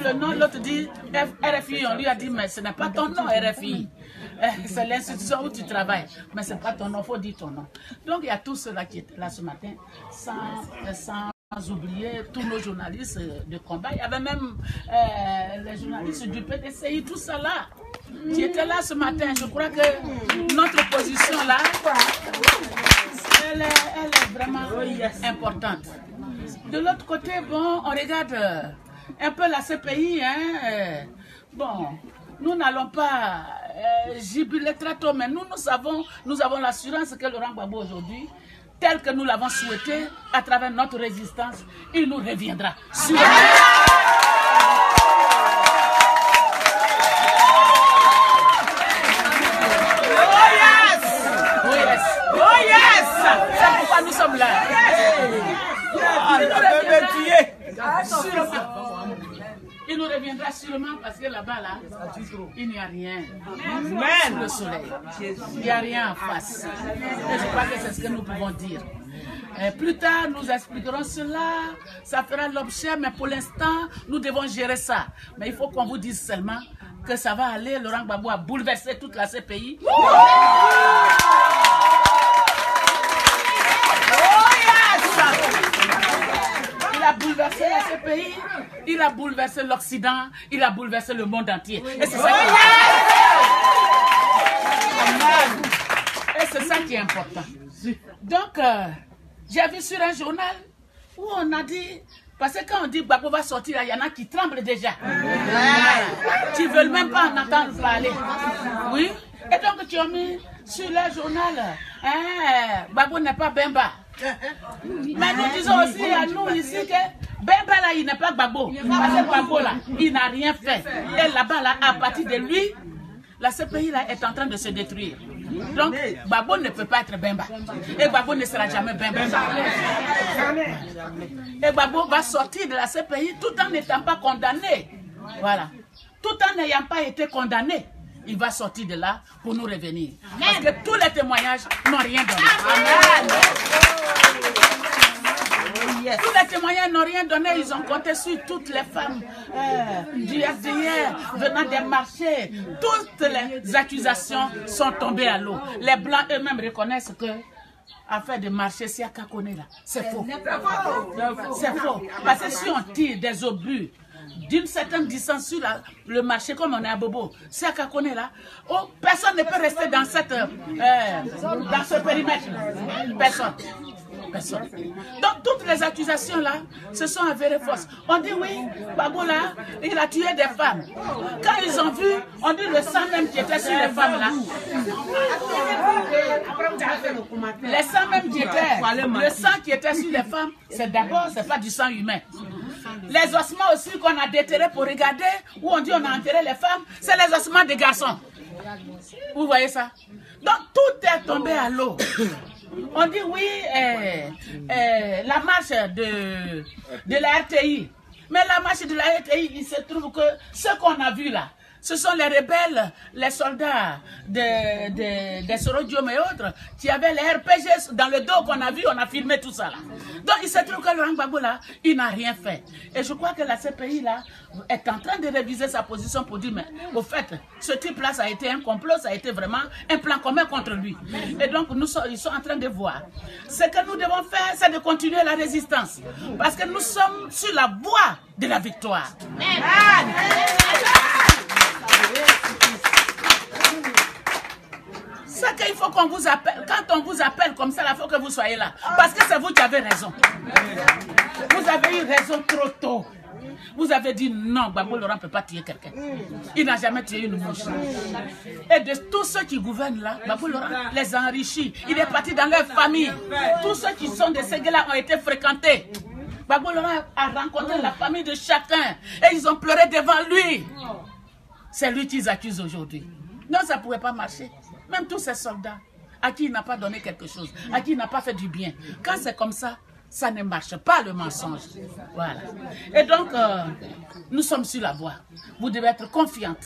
le nom, l'autre dit RFI. On lui a dit, mais ce n'est pas ton nom, RFI. C'est l'institution où tu travailles. Mais ce n'est pas ton nom, il faut dire ton nom. Donc, il y a tous ceux-là qui étaient là ce matin, sans oublier tous nos journalistes de combat. Il y avait même les journalistes du PDCI, tout ça là, qui étaient là ce matin. Je crois que notre position là, elle est vraiment importante. De l'autre côté, bon, on regarde un peu la CPI. Hein, bon, nous n'allons pas jubiler très tôt, mais nous avons l'assurance que Laurent Gbagbo aujourd'hui, tel que nous l'avons souhaité, à travers notre résistance, il nous reviendra. C'est pourquoi nous sommes là. Il nous reviendra sûrement parce que là-bas, là, il n'y a rien. Sous le soleil. Il n'y a rien en face. Et je crois que c'est ce que nous pouvons dire. Plus tard, nous expliquerons cela. Ça fera l'objet, mais pour l'instant, nous devons gérer ça. Mais il faut qu'on vous dise seulement que ça va aller. Laurent Gbagbo a bouleversé toute la CPI. Il a bouleversé la CPI, il a bouleversé l'Occident, il a bouleversé le monde entier. Et c'est ça, qui est important. Donc, j'ai vu sur un journal où on a dit, parce que quand on dit Gbagbo va sortir, il y en a qui tremblent déjà. Qui ne veulent même pas en entendre parler. Oui. Et donc, tu as mis sur le journal, Gbagbo n'est pas Bemba. Mais nous disons aussi à nous ici que Bemba là, il n'est pas Gbagbo. Parce que Gbagbo là, il n'a rien fait. Et là-bas là, à partir de lui, la CPI là est en train de se détruire. Donc, Gbagbo ne peut pas être Bemba. Et Gbagbo ne sera jamais Bemba. Et Gbagbo va sortir de la CPI tout en n'étant pas condamné. Voilà. Tout en n'ayant pas été condamné. Il va sortir de là pour nous revenir. Parce que tous les témoignages n'ont rien donné. Tous les témoignages n'ont rien donné. Ils ont compté sur toutes les femmes du FDR venant des marchés. Toutes les accusations sont tombées à l'eau. Les Blancs eux-mêmes reconnaissent que affaire de marché, c'est à Kakoné là. C'est faux. C'est faux. Parce que si on tire des obus d'une certaine distance sur le marché, comme on est à Bobo, c'est à Kakoné là, oh, personne ne peut rester dans ce périmètre. Personne. Donc toutes les accusations là, ce sont avérées fausses. On dit oui, Gbagbo là, il a tué des femmes. Quand ils ont vu, on dit le sang même qui était sur les femmes là. Le sang même qui était, le sang qui était sur les femmes, c'est d'abord, c'est pas du sang humain. Les ossements aussi qu'on a déterrés pour regarder, où on dit on a enterré les femmes, c'est les ossements des garçons. Vous voyez ça? Donc tout est tombé à l'eau. On dit oui, la marche de la RTI. Mais la marche de la RTI, il se trouve que ce qu'on a vu là, ce sont les rebelles, les soldats des Sorodium et autres, qui avaient les RPG dans le dos qu'on a vu, on a filmé tout ça là. Donc il se trouve que Laurent Gbagbo là, il n'a rien fait. Et je crois que la CPI là est en train de réviser sa position pour dire, mais au fait, ce type là, ça a été un complot, ça a été vraiment un plan commun contre lui. Et donc ils sont en train de voir. Ce que nous devons faire, c'est de continuer la résistance. Parce que nous sommes sur la voie de la victoire. C'est qu'il faut qu'on vous appelle. Quand on vous appelle comme ça, il faut que vous soyez là. Parce que c'est vous qui avez raison. Vous avez eu raison trop tôt. Vous avez dit non, Gbagbo Laurent ne peut pas tuer quelqu'un. Il n'a jamais tué une mouche. Et de tous ceux qui gouvernent là, Gbagbo Laurent les a enrichis. Il est parti dans leur famille. Tous ceux qui sont de ces gars-là ont été fréquentés. Gbagbo Laurent a rencontré la famille de chacun. Et ils ont pleuré devant lui. C'est lui qu'ils accusent aujourd'hui. Non, ça ne pouvait pas marcher. Même tous ces soldats à qui il n'a pas donné quelque chose, à qui il n'a pas fait du bien. Quand c'est comme ça, ça ne marche pas le mensonge. Voilà. Et donc, nous sommes sur la voie. Vous devez être confiante.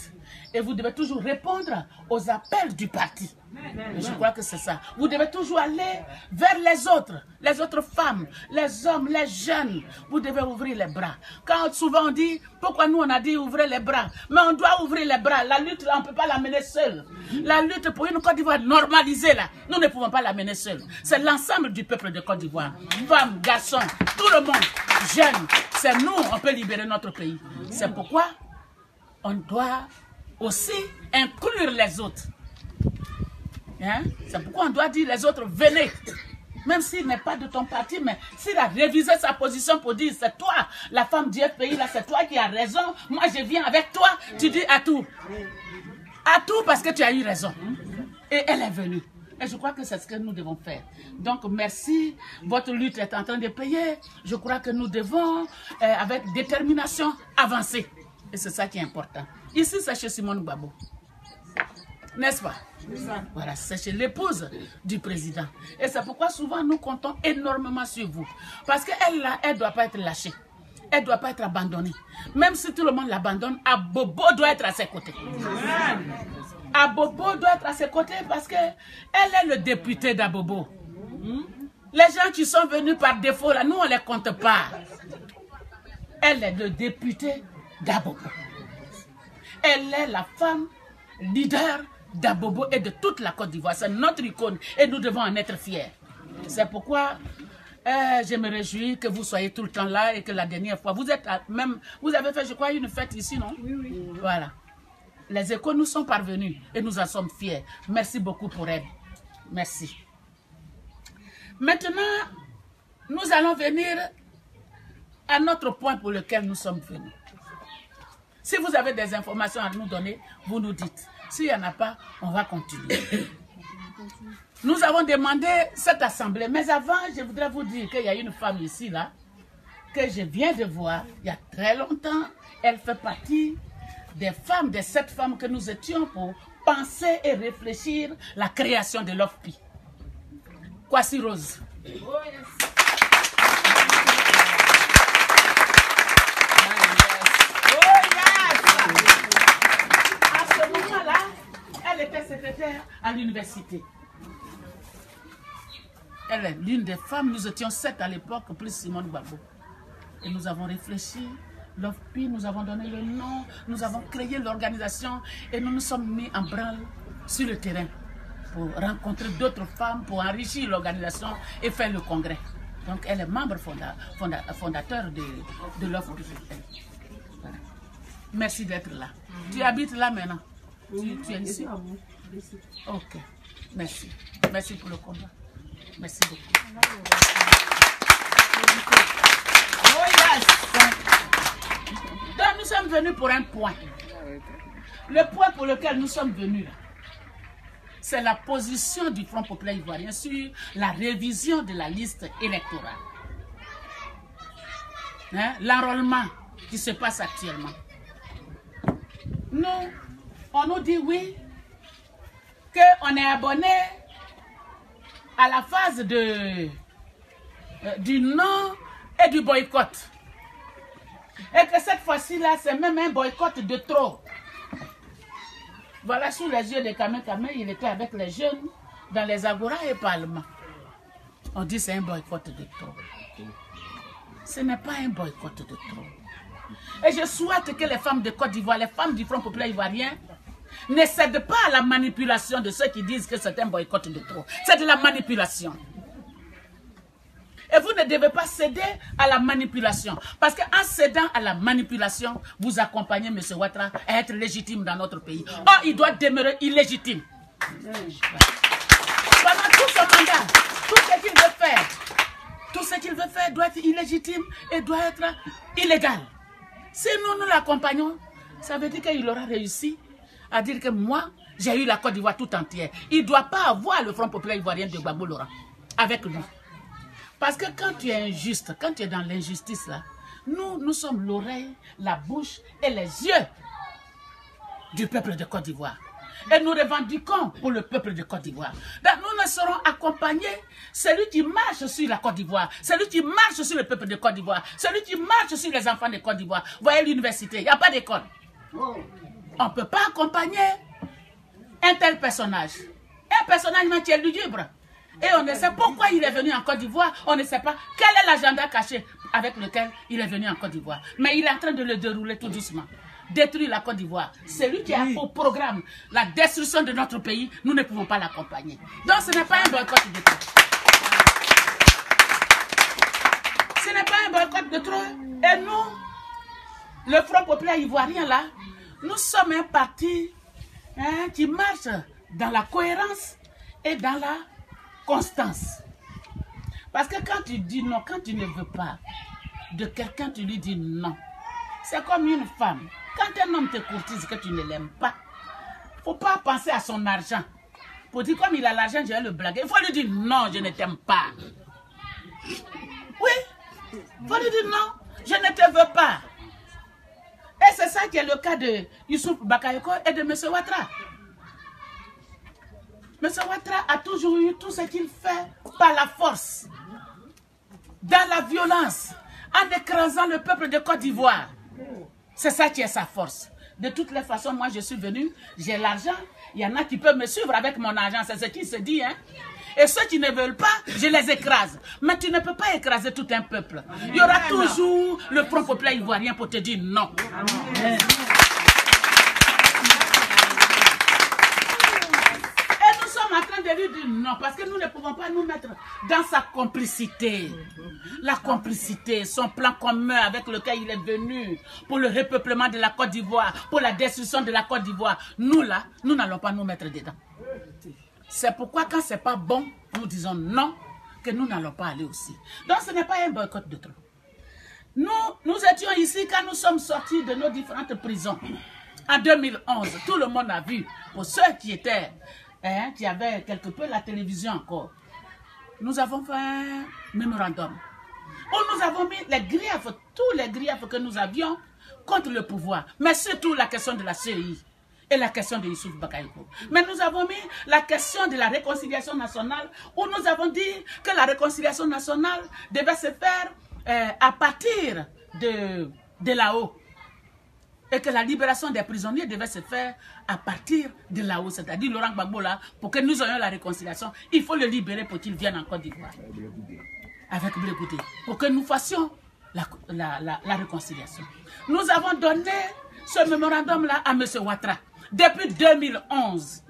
Et vous devez toujours répondre aux appels du parti. Je crois que c'est ça. Vous devez toujours aller vers les autres femmes, les hommes, les jeunes. Vous devez ouvrir les bras. Quand souvent on dit, pourquoi nous on a dit ouvrir les bras? Mais on doit ouvrir les bras. La lutte là, on ne peut pas la mener seule. La lutte pour une Côte d'Ivoire normalisée là, nous ne pouvons pas la mener seule. C'est l'ensemble du peuple de Côte d'Ivoire. Femmes, garçons, tout le monde, jeunes. C'est nous, on peut libérer notre pays. C'est pourquoi on doit aussi inclure les autres. Hein? C'est pourquoi on doit dire les autres, venez. Même s'il n'est pas de ton parti, mais s'il a révisé sa position pour dire, c'est toi, la femme du FPI, là, c'est toi qui as raison, moi je viens avec toi, tu dis à tout. À tout parce que tu as eu raison. Et elle est venue. Et je crois que c'est ce que nous devons faire. Donc merci, votre lutte est en train de payer. Je crois que nous devons, avec détermination, avancer. Et c'est ça qui est important. Ici, c'est chez Simone Gbagbo. N'est-ce pas? Voilà, c'est chez l'épouse du président. Et c'est pourquoi souvent nous comptons énormément sur vous. Parce qu'elle là, elle ne doit pas être lâchée. Elle ne doit pas être abandonnée. Même si tout le monde l'abandonne, Abobo doit être à ses côtés. Abobo doit être à ses côtés parce qu'elle est le député d'Abobo. Les gens qui sont venus par défaut, là, nous on ne les compte pas. Elle est le député d'Abobo. Elle est la femme leader d'Abobo et de toute la Côte d'Ivoire. C'est notre icône et nous devons en être fiers. C'est pourquoi je me réjouis que vous soyez tout le temps là et que la dernière fois, vous avez fait, je crois, une fête ici, non? Oui, oui. Voilà. Les échos nous sont parvenus et nous en sommes fiers. Merci beaucoup pour elle. Merci. Maintenant, nous allons venir à notre point pour lequel nous sommes venus. Si vous avez des informations à nous donner, vous nous dites. S'il n'y en a pas, on va continuer. Nous avons demandé cette assemblée, mais avant, je voudrais vous dire qu'il y a une femme ici, là, que je viens de voir il y a très longtemps. Elle fait partie des femmes, des 7 femmes que nous étions pour penser et réfléchir la création de l'OFPI. Kwasi Rose. Oh, yes. Elle était secrétaire à l'université. Elle est l'une des femmes, nous étions 7 à l'époque, plus Simone Gbagbo. Et nous avons réfléchi, l'OFPI, nous avons donné le nom, nous avons créé l'organisation et nous nous sommes mis en branle sur le terrain pour rencontrer d'autres femmes, pour enrichir l'organisation et faire le congrès. Donc elle est membre fondateur de l'OFPI. Voilà. Merci d'être là. Tu habites là maintenant? Tu es ici? Ok. Merci. Merci pour le combat. Merci beaucoup. Oh yes. Donc nous sommes venus pour un point. Le point pour lequel nous sommes venus, c'est la position du Front populaire ivoirien sur la révision de la liste électorale. Hein? L'enrôlement qui se passe actuellement. Nous, on nous dit oui, qu'on est abonné à la phase du non et du boycott. Et que cette fois-ci-là, c'est même un boycott de trop. Voilà, sous les yeux de Kamé Kamé, il était avec les jeunes dans les agoras et parlements. On dit c'est un boycott de trop. Ce n'est pas un boycott de trop. Et je souhaite que les femmes de Côte d'Ivoire, les femmes du Front populaire ivoirien, ne cèdent pas à la manipulation de ceux qui disent que c'est un boycott de trop. C'est de la manipulation. Et vous ne devez pas céder à la manipulation. Parce qu'en cédant à la manipulation, vous accompagnez M. Ouattara à être légitime dans notre pays. Or, il doit demeurer illégitime. Pendant tout son mandat, tout ce qu'il veut faire doit être illégitime et doit être illégal. Si nous l'accompagnons, ça veut dire qu'il aura réussi à dire que moi, j'ai eu la Côte d'Ivoire tout entière. Il ne doit pas avoir le Front populaire ivoirien de Gbagbo Laurent avec lui. Parce que quand tu es injuste, quand tu es dans l'injustice là, nous sommes l'oreille, la bouche et les yeux du peuple de Côte d'Ivoire. Et nous revendiquons pour le peuple de Côte d'Ivoire. Nous ne serons accompagnés, celui qui marche sur la Côte d'Ivoire, celui qui marche sur le peuple de Côte d'Ivoire, celui qui marche sur les enfants de Côte d'Ivoire. Voyez l'université, il n'y a pas d'école. On ne peut pas accompagner un tel personnage. Un personnage qui est lugubre. Et on ne sait pourquoi il est venu en Côte d'Ivoire. On ne sait pas quel est l'agenda caché avec lequel il est venu en Côte d'Ivoire. Mais il est en train de le dérouler tout doucement. Détruire la Côte d'Ivoire. C'est lui qui a au programme la destruction de notre pays. Nous ne pouvons pas l'accompagner. Donc ce n'est pas un boycott de trop. Ce n'est pas un boycott de trop. Et nous, le Front populaire ivoirien là, nous sommes un parti qui marche dans la cohérence et dans la constance. Parce que quand tu dis non, quand tu ne veux pas de quelqu'un, tu lui dis non. C'est comme une femme. Quand un homme te courtise que tu ne l'aimes pas, il ne faut pas penser à son argent. Pour dire comme il a l'argent, je vais le blaguer. Il faut lui dire non, je ne t'aime pas. Oui, il faut lui dire non, je ne te veux pas. Et c'est ça qui est le cas de Youssouf Bakayoko et de M. Ouattara. M. Ouattara a toujours eu tout ce qu'il fait par la force, dans la violence, en écrasant le peuple de Côte d'Ivoire. C'est ça qui est sa force. De toutes les façons, moi je suis venu, j'ai l'argent, il y en a qui peuvent me suivre avec mon argent, c'est ce qui se dit. Hein? Et ceux qui ne veulent pas, je les écrase. Mais tu ne peux pas écraser tout un peuple. Il y aura toujours le Front populaire ivoirien pour te dire non. Amen. En train de lui dire non, parce que nous ne pouvons pas nous mettre dans sa complicité. La complicité, son plan commun avec lequel il est venu pour le repeuplement de la Côte d'Ivoire, pour la destruction de la Côte d'Ivoire. Nous là, nous n'allons pas nous mettre dedans. C'est pourquoi quand c'est pas bon, nous disons non, que nous n'allons pas aller aussi. Donc ce n'est pas un boycott de trop. Nous étions ici quand nous sommes sortis de nos différentes prisons. En 2011, tout le monde a vu, pour ceux qui étaient... qui avait quelque peu la télévision encore. Nous avons fait un mémorandum où nous avons mis les griefs, tous les griefs que nous avions contre le pouvoir, mais surtout la question de la CEI et la question de Youssouf Bakayoko. Mais nous avons mis la question de la réconciliation nationale où nous avons dit que la réconciliation nationale devait se faire à partir de là-haut. Et que la libération des prisonniers devait se faire à partir de là-haut, c'est-à-dire Laurent Gbagbo là, pour que nous ayons la réconciliation, il faut le libérer pour qu'il vienne en Côte d'Ivoire. Avec Blé Goudé. Pour que nous fassions la réconciliation. Nous avons donné ce mémorandum-là à M. Ouattara depuis 2011.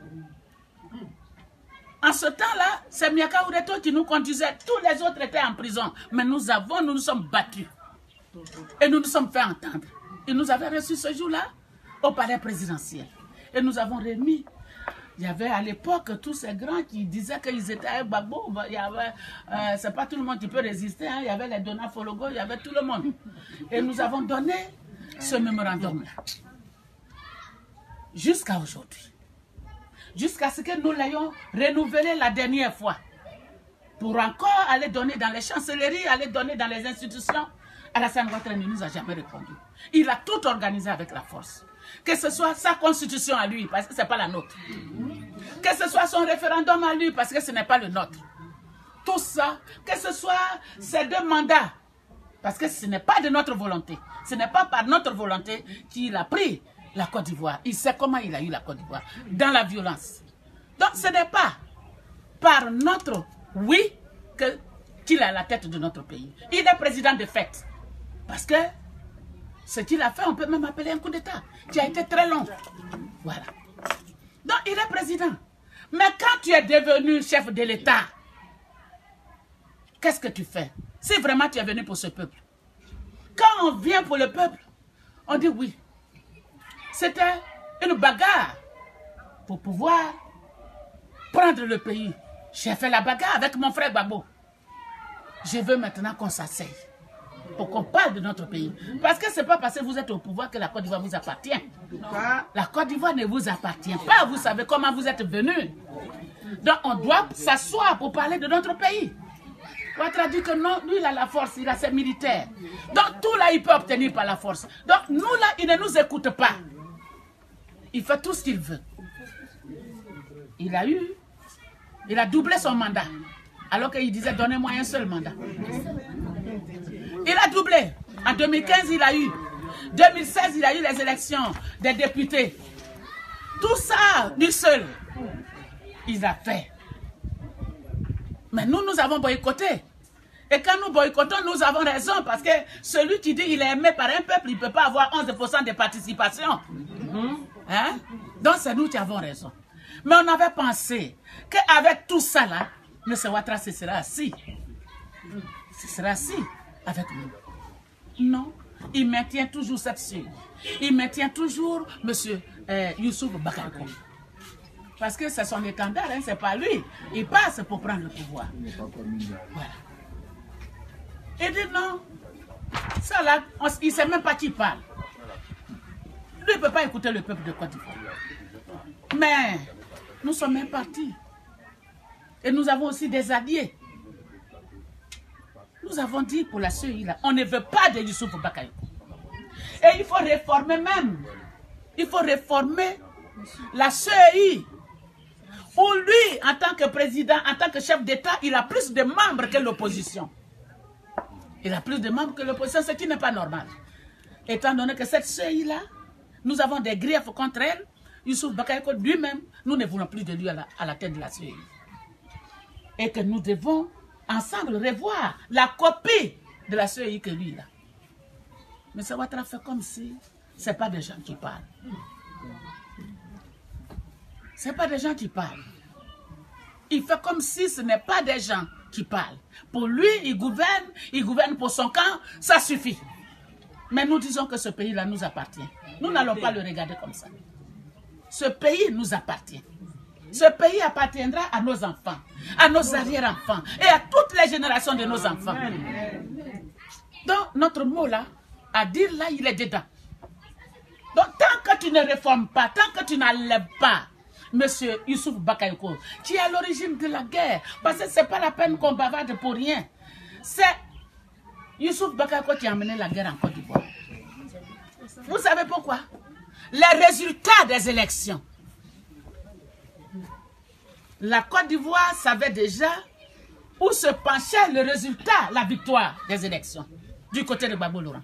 En ce temps-là, c'est Miaka Oureto qui nous conduisait, tous les autres étaient en prison. Mais nous nous sommes battus. Et nous nous sommes fait entendre. Et nous avons reçu ce jour-là au palais présidentiel. Et nous avons remis. Il y avait à l'époque tous ces grands qui disaient qu'ils étaient avec Gbagbo. Il y avait, c'est pas tout le monde qui peut résister. Hein. Il y avait les Dona Fologo, il y avait tout le monde. Et nous avons donné ce mémorandum-là. Jusqu'à aujourd'hui. Jusqu'à ce que nous l'ayons renouvelé la dernière fois. Pour encore aller donner dans les chancelleries, aller donner dans les institutions. Alassane Ouattara ne nous a jamais répondu. Il a tout organisé avec la force. Que ce soit sa constitution à lui, parce que ce n'est pas la nôtre. Que ce soit son référendum à lui, parce que ce n'est pas le nôtre. Tout ça, que ce soit ces 2 mandats, parce que ce n'est pas de notre volonté. Ce n'est pas par notre volonté qu'il a pris la Côte d'Ivoire. Il sait comment il a eu la Côte d'Ivoire, dans la violence. Donc ce n'est pas par notre oui qu'il est à la tête de notre pays. Il est président de fait. Parce que ce qu'il a fait, on peut même appeler un coup d'État, qui a été très long. Voilà. Donc, il est président. Mais quand tu es devenu chef de l'État, qu'est-ce que tu fais? Si vraiment tu es venu pour ce peuple. Quand on vient pour le peuple, on dit oui. C'était une bagarre pour pouvoir prendre le pays. J'ai fait la bagarre avec mon frère Gbagbo. Je veux maintenant qu'on s'asseye. Pour qu'on parle de notre pays. Parce que ce n'est pas parce que vous êtes au pouvoir que la Côte d'Ivoire vous appartient. La Côte d'Ivoire ne vous appartient pas. Vous savez comment vous êtes venus. Donc on doit s'asseoir pour parler de notre pays. Ouattara dit que non, lui il a la force, il a ses militaires. Donc tout là il peut obtenir par la force. Donc nous là il ne nous écoute pas. Il fait tout ce qu'il veut. Il a doublé son mandat. Alors qu'il disait donnez-moi un seul mandat. Il a doublé. En 2015, il a eu. 2016, il a eu les élections des députés. Tout ça, du seul, il a fait. Mais nous avons boycotté. Et quand nous boycottons, nous avons raison, parce que celui qui dit qu'il est aimé par un peuple, il ne peut pas avoir 11% de participation. Hein? Donc c'est nous qui avons raison. Mais on avait pensé qu'avec tout ça là, M. Ouattara se sera assis. Ce sera assis avec nous. Non, il maintient toujours cette suite. Il maintient toujours M. Youssouf Bakayoko. Parce que c'est son étendard, hein, c'est pas lui. Il passe pour prendre le pouvoir. Voilà. Il dit non, ça là, il ne sait même pas qui parle. Lui, il ne peut pas écouter le peuple de Côte d'Ivoire. Mais nous sommes un parti. Et nous avons aussi des alliés. Nous avons dit pour la CEI, là, on ne veut pas de Youssouf Bakayoko. Et il faut réformer même. Il faut réformer la CEI. Où lui, en tant que président, en tant que chef d'État, il a plus de membres que l'opposition. Il a plus de membres que l'opposition, ce qui n'est pas normal. Étant donné que cette CEI-là, nous avons des griefs contre elle, Youssouf Bakayoko lui-même, nous ne voulons plus de lui à la tête de la CEI. Et que nous devons ensemble revoir la copie de la CEI que lui, là. Mais M. Ouattara fait comme si ce n'est pas des gens qui parlent. Ce n'est pas des gens qui parlent. Il fait comme si ce n'est pas des gens qui parlent. Pour lui, il gouverne pour son camp, ça suffit. Mais nous disons que ce pays-là nous appartient. Nous n'allons pas le regarder comme ça. Ce pays nous appartient. Ce pays appartiendra à nos enfants, à nos arrière-enfants et à toutes les générations de nos enfants. Donc, notre mot là, à dire là, il est dedans. Donc, tant que tu ne réformes pas, tant que tu n'enlèves pas Monsieur Youssouf Bakayoko, qui est à l'origine de la guerre, parce que ce n'est pas la peine qu'on bavarde pour rien. C'est Youssouf Bakayoko qui a amené la guerre en Côte d'Ivoire. Vous savez pourquoi? Les résultats des élections. La Côte d'Ivoire savait déjà où se penchait le résultat, la victoire des élections, du côté de Gbagbo Laurent.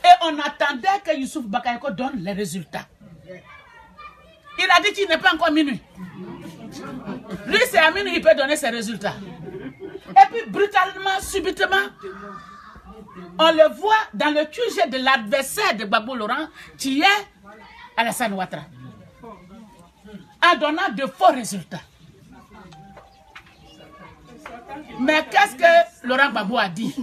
Et on attendait que Youssouf Bakayoko donne les résultats. Il a dit qu'il n'est pas encore minuit. Lui, c'est à minuit, il peut donner ses résultats. Et puis, brutalement, subitement, on le voit dans le QG de l'adversaire de Gbagbo Laurent, qui est Alassane Ouattara, en donnant de faux résultats. Mais qu'est-ce que Laurent Gbagbo a dit?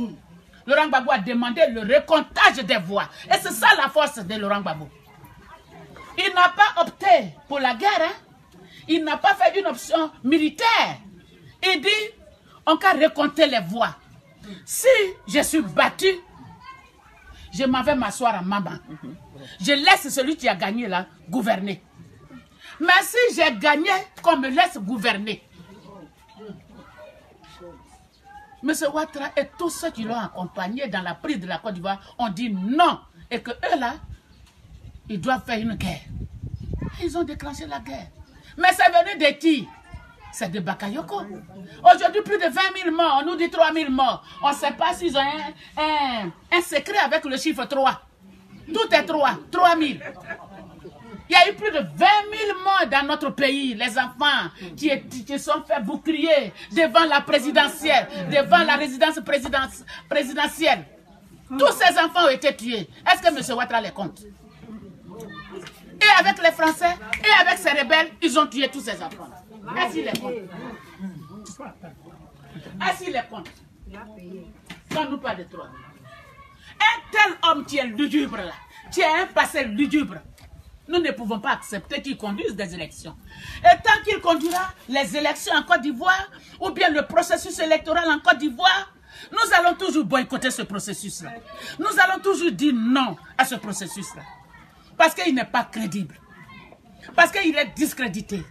Laurent Gbagbo a demandé le recomptage des voix. Et c'est ça la force de Laurent Gbagbo. Il n'a pas opté pour la guerre. Hein? Il n'a pas fait une option militaire. Il dit, on peut recompter les voix. Si je suis battu, je m'en vais m'asseoir à maman. Je laisse celui qui a gagné là gouverner. Mais si j'ai gagné, qu'on me laisse gouverner. M. Ouattara et tous ceux qui l'ont accompagné dans la prise de la Côte d'Ivoire ont dit non. Et que eux là, ils doivent faire une guerre. Ils ont déclenché la guerre. Mais c'est venu de qui? C'est de Bakayoko. Aujourd'hui, plus de 20 000 morts. On nous dit 3 000 morts. On ne sait pas s'ils ont un secret avec le chiffre 3. Tout est 3. 3 000. Il y a eu plus de 20 000 morts dans notre pays. Les enfants qui sont fait bouclier devant la présidentielle, devant la résidence présidentielle. Tous ces enfants ont été tués. Est-ce que M. Ouattara les compte? Et avec les Français, et avec ces rebelles, ils ont tué tous ces enfants. Est-ce qu'il les compte? Est-ce qu'il les compte? Quand nous parlons de toi. Un tel homme qui est lugubre là, qui a un passé lugubre, nous ne pouvons pas accepter qu'il conduise des élections. Et tant qu'il conduira les élections en Côte d'Ivoire, ou bien le processus électoral en Côte d'Ivoire, nous allons toujours boycotter ce processus-là. Nous allons toujours dire non à ce processus-là. Parce qu'il n'est pas crédible. Parce qu'il est discrédité.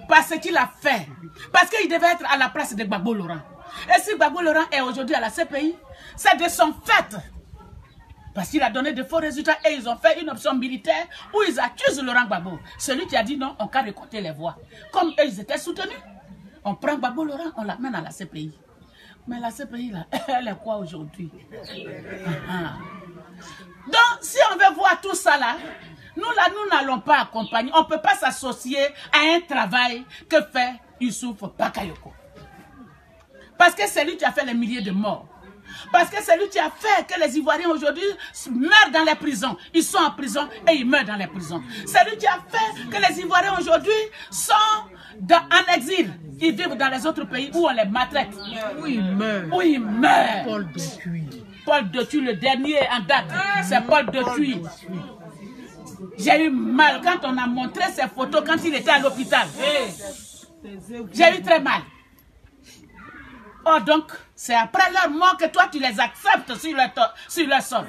Parce qu'il a fait. Parce qu'il devait être à la place de Gbagbo Laurent. Et si Gbagbo Laurent est aujourd'hui à la CPI, c'est de son fait. Parce qu'il a donné de faux résultats et ils ont fait une option militaire où ils accusent Laurent Gbagbo. Celui qui a dit non, on peut récolter les voix. Comme eux, ils étaient soutenus. On prend Gbagbo Laurent, on l'amène à la CPI. Mais la CPI, là, elle est quoi aujourd'hui? Donc, si on veut voir tout ça là, Nous là, nous n'allons pas accompagner. On ne peut pas s'associer à un travail que fait Youssouf Bakayoko. Parce que c'est lui qui a fait les milliers de morts. Parce que c'est lui qui a fait que les Ivoiriens aujourd'hui meurent dans les prisons. Ils sont en prison et ils meurent dans les prisons. C'est lui qui a fait que les Ivoiriens aujourd'hui sont en exil. Ils vivent dans les autres pays où on les maltraite. Où ils meurent. Où ils meurent. Paul Detuy. Paul Detuy, le dernier en date. C'est Paul Detuy. J'ai eu mal quand on a montré ses photos quand il était à l'hôpital. J'ai eu très mal. Oh donc, c'est après leur mort que toi tu les acceptes sur leur sol.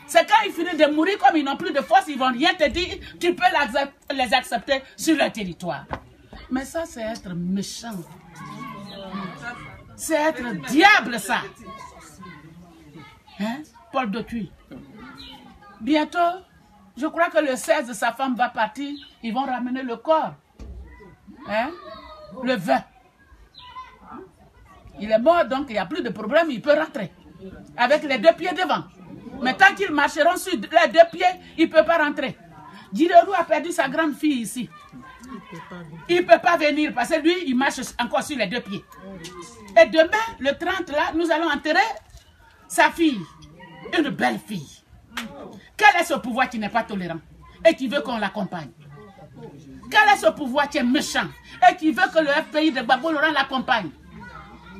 C'est quand ils finissent de mourir, comme ils n'ont plus de force, ils ne vont rien te dire, tu peux les accepter sur leur territoire. Mais ça, c'est être méchant. C'est être diable, ça. Hein? Paul Detuy. Bientôt, je crois que le 16, sa femme va partir, ils vont ramener le corps. Hein? Le 20. Il est mort, donc il n'y a plus de problème, il peut rentrer. Avec les deux pieds devant. Mais tant qu'ils marcheront sur les deux pieds, il ne peut pas rentrer. Djilorou a perdu sa grande fille ici. Il ne peut pas venir parce que lui, il marche encore sur les deux pieds. Et demain, le 30, là, nous allons enterrer sa fille. Une belle fille. Quel est ce pouvoir qui n'est pas tolérant et qui veut qu'on l'accompagne? Quel est ce pouvoir qui est méchant et qui veut que le FPI de Gbagbo Laurent l'accompagne?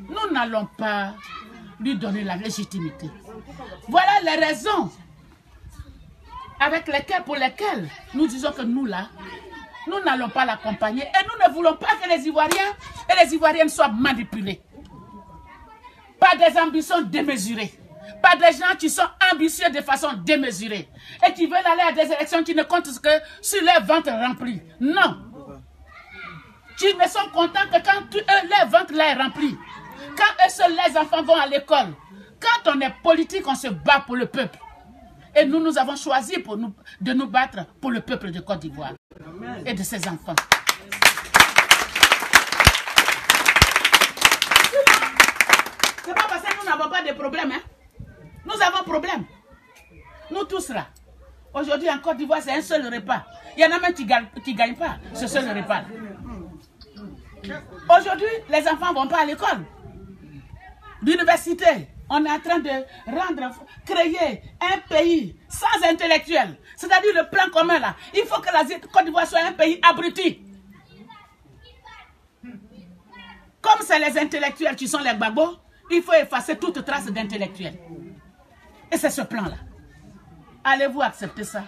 Nous n'allons pas lui donner la légitimité. Voilà les raisons pour lesquelles nous disons que nous là, nous n'allons pas l'accompagner et nous ne voulons pas que les Ivoiriens et les Ivoiriennes soient manipulés par des ambitions démesurées, par des gens qui sont ambitieux de façon démesurée et qui veulent aller à des élections qui ne comptent que sur leurs ventres remplis. Non. Qui ne sont contents que quand leur ventre là est rempli. Quand eux seuls, les enfants vont à l'école. Quand on est politique, on se bat pour le peuple. Et nous avons choisi de nous battre pour le peuple de Côte d'Ivoire et de ses enfants. C'est pas parce que nous n'avons pas de problème. Hein? Nous avons problème. Nous tous là. Aujourd'hui en Côte d'Ivoire, c'est un seul repas. Il y en a même qui ne gagnent pas ce seul repas. Aujourd'hui, les enfants ne vont pas à l'école. L'université, on est en train de créer un pays sans intellectuels. C'est-à-dire le plan commun là. Il faut que la Côte d'Ivoire soit un pays abruti. Comme c'est les intellectuels qui sont les Gbagbo, il faut effacer toute trace d'intellectuels. Et c'est ce plan-là. Allez-vous accepter ça?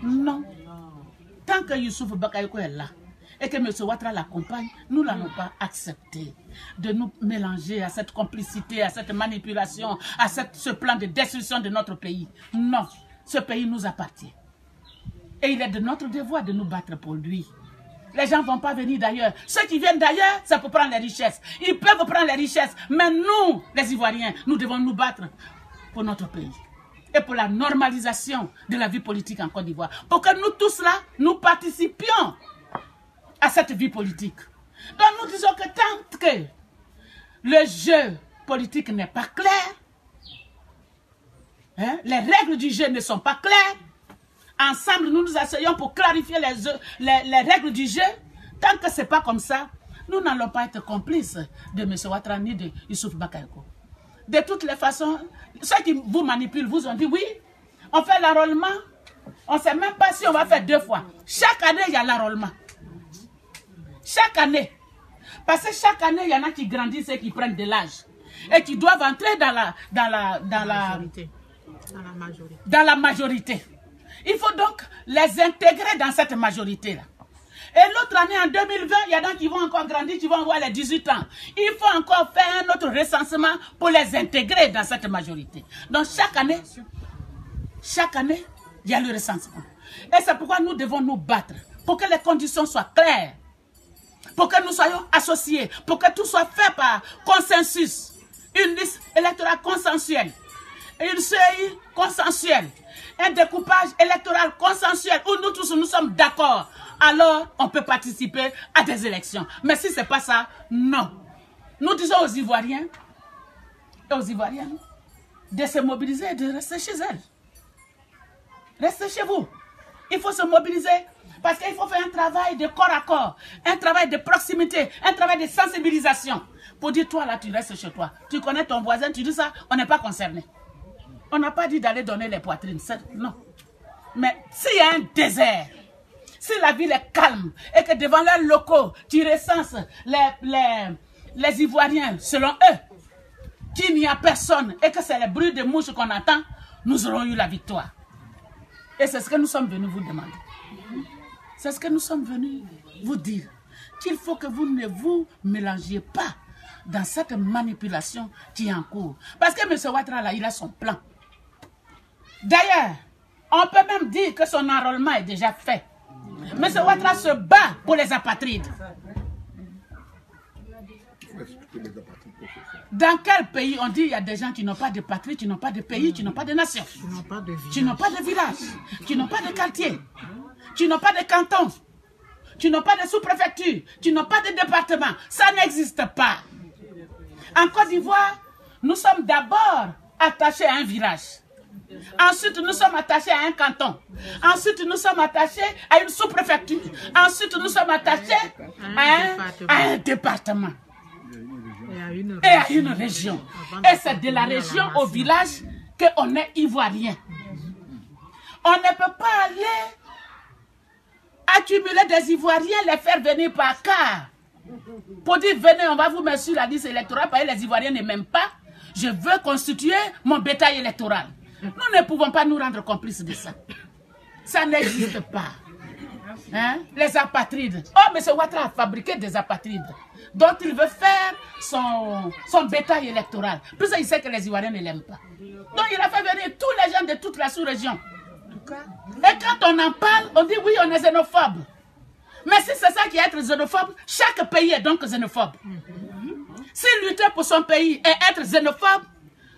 Non. Tant que Youssouf Bakayoko est là, et que M. Ouattara l'accompagne, nous n'allons pas accepter de nous mélanger à cette complicité, à cette manipulation, à ce plan de destruction de notre pays. Non, ce pays nous appartient. Et il est de notre devoir de nous battre pour lui. Les gens ne vont pas venir d'ailleurs. Ceux qui viennent d'ailleurs, c'est pour prendre les richesses. Ils peuvent prendre les richesses. Mais nous, les Ivoiriens, nous devons nous battre pour notre pays. Et pour la normalisation de la vie politique en Côte d'Ivoire. Pour que nous tous là, nous participions à cette vie politique. Donc nous disons que tant que le jeu politique n'est pas clair, hein, les règles du jeu ne sont pas claires, ensemble nous nous asseyons pour clarifier les règles du jeu. Tant que ce n'est pas comme ça, nous n'allons pas être complices de M. Ouattara ni de Youssouf Bakayoko. De toutes les façons, ceux qui vous manipulent vous ont dit oui, on fait l'enrôlement, on ne sait même pas si on va faire 2 fois. Chaque année, il y a l'enrôlement. Chaque année. Parce que chaque année, il y en a qui grandissent et qui prennent de l'âge. Et qui doivent entrer dans la majorité. Il faut donc les intégrer dans cette majorité-là. Et l'autre année, en 2020, il y en a qui vont encore grandir, qui vont avoir les 18 ans. Il faut encore faire un autre recensement pour les intégrer dans cette majorité. Donc chaque année, il y a le recensement. Et c'est pourquoi nous devons nous battre, pour que les conditions soient claires. Pour que nous soyons associés, pour que tout soit fait par consensus, une liste électorale consensuelle, une CEI consensuelle, un découpage électoral consensuel où nous tous nous sommes d'accord, alors on peut participer à des élections. Mais si ce n'est pas ça, non. Nous disons aux Ivoiriens et aux Ivoiriennes de se mobiliser et de rester chez elles. Restez chez vous. Il faut se mobiliser. Parce qu'il faut faire un travail de corps à corps, un travail de proximité, un travail de sensibilisation. Pour dire, toi là, tu restes chez toi. Tu connais ton voisin, tu dis ça, on n'est pas concerné. On n'a pas dit d'aller donner les poitrines, non. Mais s'il y a un désert, si la ville est calme et que devant leurs locaux, tu recenses les Ivoiriens, selon eux, qu'il n'y a personne et que c'est les bruits de mouches qu'on entend, nous aurons eu la victoire. Et c'est ce que nous sommes venus vous demander. C'est ce que nous sommes venus vous dire. Qu'il faut que vous ne vous mélangiez pas dans cette manipulation qui est en cours. Parce que M. Ouattara, là, il a son plan. D'ailleurs, on peut même dire que son enrôlement est déjà fait. M. Ouattara se bat pour les apatrides. Dans quel pays on dit qu'il y a des gens qui n'ont pas de patrie, qui n'ont pas de pays, qui n'ont pas de nation, qui n'ont pas de village, qui n'ont pas de quartier, qui n'ont pas de canton, qui n'ont pas de sous-préfecture, qui n'ont pas de département. Ça n'existe pas. En Côte d'Ivoire, nous sommes d'abord attachés à un village. Ensuite, nous sommes attachés à un canton. Ensuite, nous sommes attachés à une sous-préfecture. Ensuite, nous sommes attachés à un département. Et à une région. Et c'est de la région au village qu'on est ivoirien. On ne peut pas aller accumuler des Ivoiriens, les faire venir par car. Pour dire, venez, on va vous mettre sur la liste électorale, parce que les Ivoiriens ne m'aiment pas. Je veux constituer mon bétail électoral. Nous ne pouvons pas nous rendre complices de ça. Ça n'existe pas. Hein? Les apatrides. Oh, M. Ouattara a fabriqué des apatrides dont il veut faire son bétail électoral. Puis ça, il sait que les Ivoiriens ne l'aiment pas. Donc il a fait venir tous les gens de toute la sous-région. Et quand on en parle, on dit oui, on est xénophobe. Mais si c'est ça qui est être xénophobe, chaque pays est donc xénophobe. Si lutter pour son pays et être xénophobe,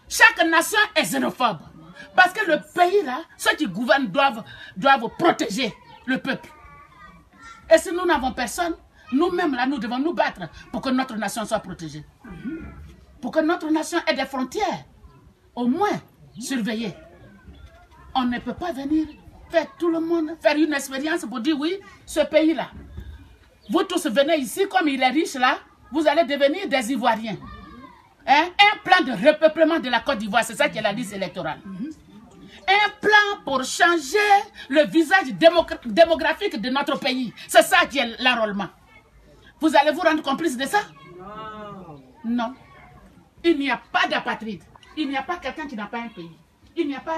chaque nation est xénophobe. Parce que le pays là, ceux qui gouvernent doivent protéger le peuple. Et si nous n'avons personne, nous-mêmes là, nous devons nous battre pour que notre nation soit protégée. Pour que notre nation ait des frontières, au moins surveillées. On ne peut pas venir faire tout le monde, faire une expérience pour dire oui, ce pays-là. Vous tous venez ici, comme il est riche là, vous allez devenir des Ivoiriens. Hein? Un plan de repeuplement de la Côte d'Ivoire, c'est ça qui est la liste électorale. Un plan pour changer le visage démographique de notre pays. C'est ça qui est l'enrôlement. Vous allez vous rendre complice de ça? Non. Il n'y a pas d'apatride. Il n'y a pas quelqu'un qui n'a pas un pays. Il n'y a pas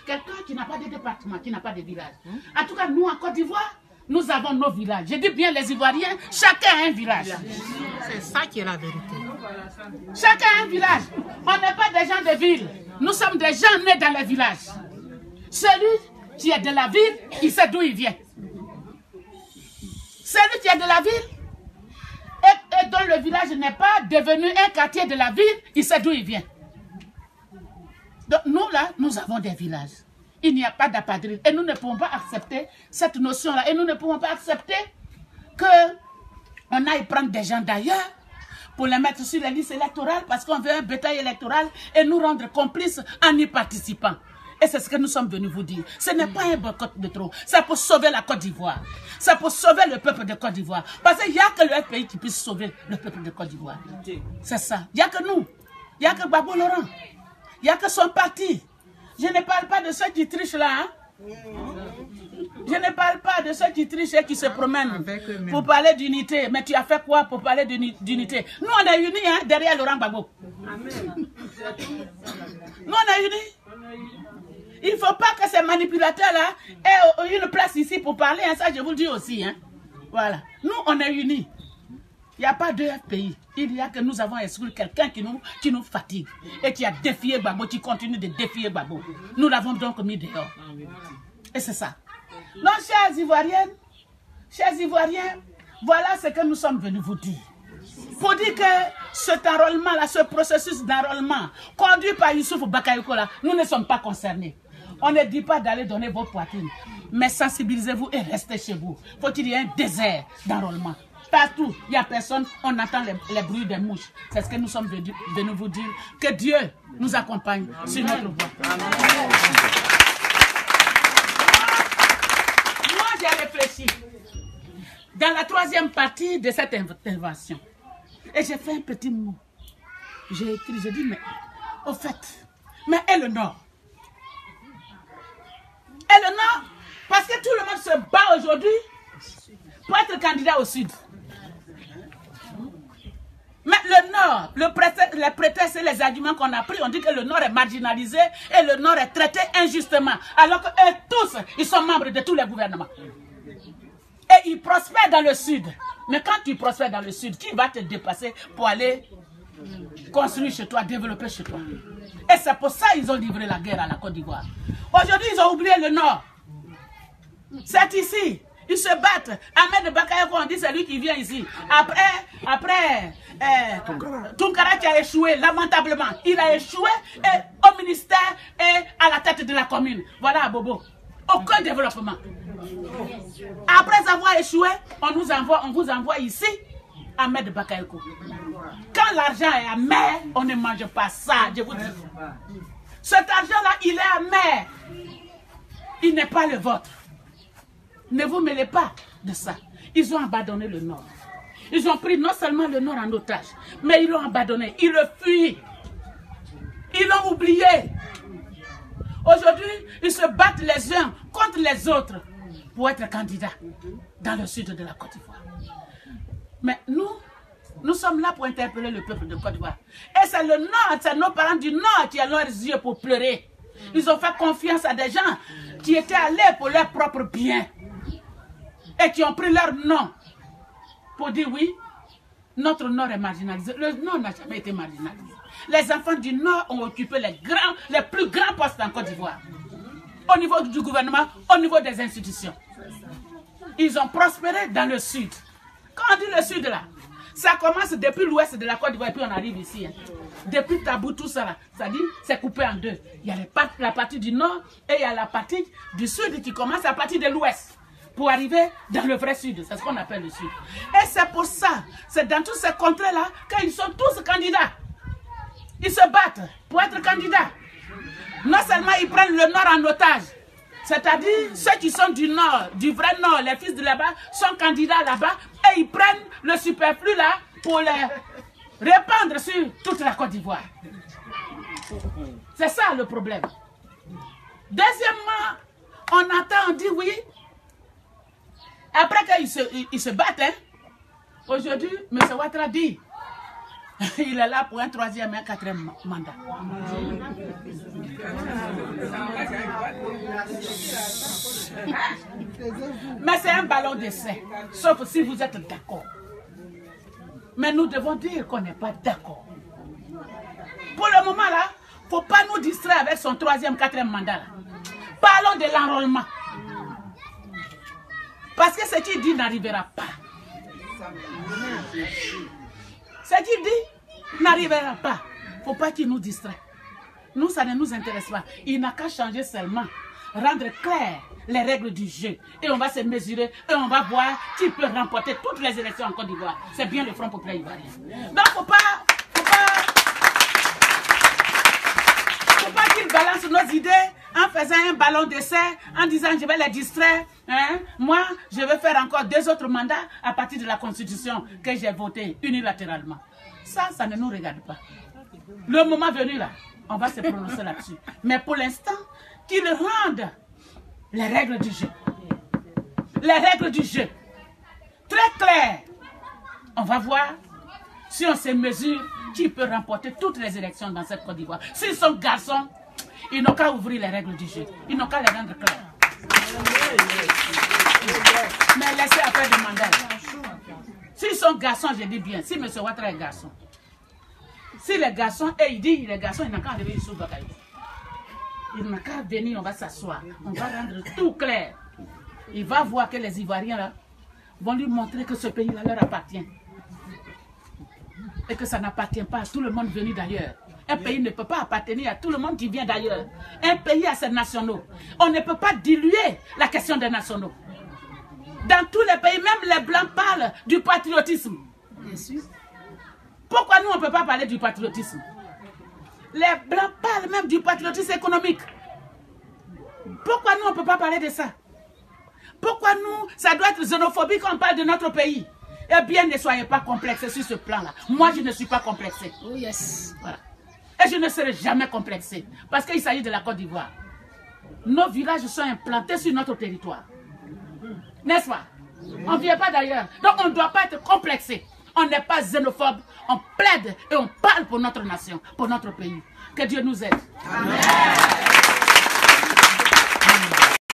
quelqu'un qui n'a pas de département, qui n'a pas de village. En tout cas, nous, en Côte d'Ivoire, nous avons nos villages. Je dis bien les Ivoiriens, chacun a un village. C'est ça qui est la vérité. Chacun a un village. On n'est pas des gens de ville. Nous sommes des gens nés dans les villages. Celui qui est de la ville, il sait d'où il vient. Celui qui est de la ville et dont le village n'est pas devenu un quartier de la ville, il sait d'où il vient. Donc nous là, nous avons des villages. Il n'y a pas d'apatride. Et nous ne pouvons pas accepter cette notion-là. Et nous ne pouvons pas accepter qu'on aille prendre des gens d'ailleurs pour les mettre sur les listes électorales parce qu'on veut un bétail électoral et nous rendre complices en y participant. Et c'est ce que nous sommes venus vous dire. Ce n'est pas un boycott de trop. C'est pour sauver la Côte d'Ivoire. C'est pour sauver le peuple de Côte d'Ivoire. Parce qu'il n'y a que le pays qui puisse sauver le peuple de Côte d'Ivoire. C'est ça. Il n'y a que nous. Il n'y a que Gbagbo Laurent. Il n'y a que son parti. Je ne parle pas de ceux qui trichent là. Hein? Je ne parle pas de ceux qui trichent et qui se promènent pour parler d'unité. Mais tu as fait quoi pour parler d'unité? Nous, on est unis hein, derrière Laurent Gbagbo. Nous, on est unis. Il ne faut pas que ces manipulateurs-là aient une place ici pour parler. Hein, ça, je vous le dis aussi. Hein. Voilà. Nous, on est unis. Il n'y a pas deux pays. Il y a que nous avons exclu quelqu'un qui nous fatigue et qui a défié Gbagbo, qui continue de défier Gbagbo. Nous l'avons donc mis dehors. Et c'est ça. Donc, chers Ivoiriens, voilà ce que nous sommes venus vous dire. Pour dire que cet enrôlement-là, ce processus d'enrôlement conduit par Youssouf Bakayoko, là, nous ne sommes pas concernés. On ne dit pas d'aller donner votre poitrine, mais sensibilisez-vous et restez chez vous. Faut qu'il y ait un désert d'enrôlement. Partout, il n'y a personne, on entend les bruits des mouches. C'est ce que nous sommes venus vous dire. Que Dieu nous accompagne sur notre voie. réfléchi. Dans la troisième partie de cette intervention, et j'ai fait un petit mot. J'ai écrit, j'ai dit, mais au fait, mais et le Nord? Et le Nord, parce que tout le monde se bat aujourd'hui pour être candidat au Sud. Mais le Nord, les prétextes et les arguments qu'on a pris, on dit que le Nord est marginalisé et le Nord est traité injustement. Alors qu'eux tous, ils sont membres de tous les gouvernements. Et ils prospèrent dans le Sud. Mais quand tu prospères dans le Sud, qui va te dépasser pour aller construire chez toi, développer chez toi? Et c'est pour ça qu'ils ont livré la guerre à la Côte d'Ivoire. Aujourd'hui, ils ont oublié le Nord. C'est ici. Ils se battent. Ahmed Bakayoko, on dit c'est lui qui vient ici. Après Tunkara qui a échoué lamentablement. Il a échoué au ministère et à la tête de la commune. Voilà, Bobo. Aucun développement. Après avoir échoué, on vous envoie ici Ahmed Bakayoko. Quand l'argent est amer, on ne mange pas ça, je vous dis. Cet argent-là, il est amer. Il n'est pas le vôtre. Ne vous mêlez pas de ça. Ils ont abandonné le Nord. Ils ont pris non seulement le Nord en otage, mais ils l'ont abandonné. Ils le fuient. Ils l'ont oublié. Aujourd'hui, ils se battent les uns contre les autres pour être candidats dans le sud de la Côte d'Ivoire. Mais nous sommes là pour interpeller le peuple de Côte d'Ivoire. Et c'est le Nord, c'est nos parents du Nord qui ont leurs yeux pour pleurer. Ils ont fait confiance à des gens qui étaient allés pour leur propre bien. Et qui ont pris leur nom pour dire oui, notre Nord est marginalisé. Le Nord n'a jamais été marginalisé. Les enfants du Nord ont occupé les plus grands postes en Côte d'Ivoire. Au niveau du gouvernement, au niveau des institutions. Ils ont prospéré dans le Sud. Quand on dit le Sud là, ça commence depuis l'ouest de la Côte d'Ivoire et puis on arrive ici. Depuis Tabou, tout ça là, ça dit, c'est coupé en deux. Il y a la partie du Nord et il y a la partie du Sud qui commence à partir de l'ouest. Pour arriver dans le vrai Sud, c'est ce qu'on appelle le Sud. Et c'est pour ça, c'est dans tous ces contrées-là qu'ils sont tous candidats. Ils se battent pour être candidats. Non seulement ils prennent le Nord en otage, c'est-à-dire ceux qui sont du Nord, du vrai Nord, les fils de là-bas, sont candidats là-bas, et ils prennent le superflu là pour les répandre sur toute la Côte d'Ivoire. C'est ça le problème. Deuxièmement, on entend, on dit oui. Après qu'ils se battent, hein, aujourd'hui, M. Ouattara dit, il est là pour un troisième et un quatrième mandat. Mais c'est un ballon d'essai, sauf si vous êtes d'accord. Mais nous devons dire qu'on n'est pas d'accord. Pour le moment là, il ne faut pas nous distraire avec son troisième, quatrième mandat. Là. Parlons de l'enrôlement. Parce que ce qu'il dit n'arrivera pas. Ce qu'il dit n'arrivera pas. Il ne faut pas qu'il nous distraie. Nous, ça ne nous intéresse pas. Il n'a qu'à changer seulement. Rendre clair les règles du jeu. Et on va se mesurer et on va voir qui peut remporter toutes les élections en Côte d'Ivoire. C'est bien le Front populaire ivoirien. Donc, il ne faut pas qu'il balance nos idées en faisant un ballon d'essai, en disant je vais les distraire. Hein? Moi, je vais faire encore 2 autres mandats à partir de la Constitution que j'ai votée unilatéralement. Ça ne nous regarde pas. Le moment venu là, on va se prononcer là-dessus. Mais pour l'instant, qu'ils rendent les règles du jeu. Les règles du jeu. Très claires. On va voir si on se mesure qui peut remporter toutes les élections dans cette Côte d'Ivoire. S'ils sont garçons, ils n'ont qu'à ouvrir les règles du jeu. Ils n'ont qu'à les rendre claires. Mais laissez après demander. S'ils sont garçons, je dis bien. Si M. Ouattara est garçon. Si les garçons, et il dit les garçons, il n'a qu'à arriver sur Bakayoko. Il n'a qu'à venir, on va s'asseoir. On va rendre tout clair. Il va voir que les Ivoiriens là, vont lui montrer que ce pays-là leur appartient. Et que ça n'appartient pas à tout le monde venu d'ailleurs. Un pays ne peut pas appartenir à tout le monde qui vient d'ailleurs. Un pays a ses nationaux. On ne peut pas diluer la question des nationaux. Dans tous les pays, même les Blancs parlent du patriotisme. Bien sûr. Pourquoi nous, on ne peut pas parler du patriotisme? Les Blancs parlent même du patriotisme économique. Pourquoi nous, on ne peut pas parler de ça? Pourquoi nous, ça doit être xénophobie quand on parle de notre pays? Eh bien, ne soyez pas complexés sur ce plan-là. Moi, je ne suis pas complexé. Oh yes. Voilà. Et je ne serai jamais complexé. Parce qu'il s'agit de la Côte d'Ivoire. Nos villages sont implantés sur notre territoire. N'est-ce pas? On ne vient pas d'ailleurs. Donc, on ne doit pas être complexé. On n'est pas xénophobe. On plaide et on parle pour notre nation, pour notre pays. Que Dieu nous aide. Amen.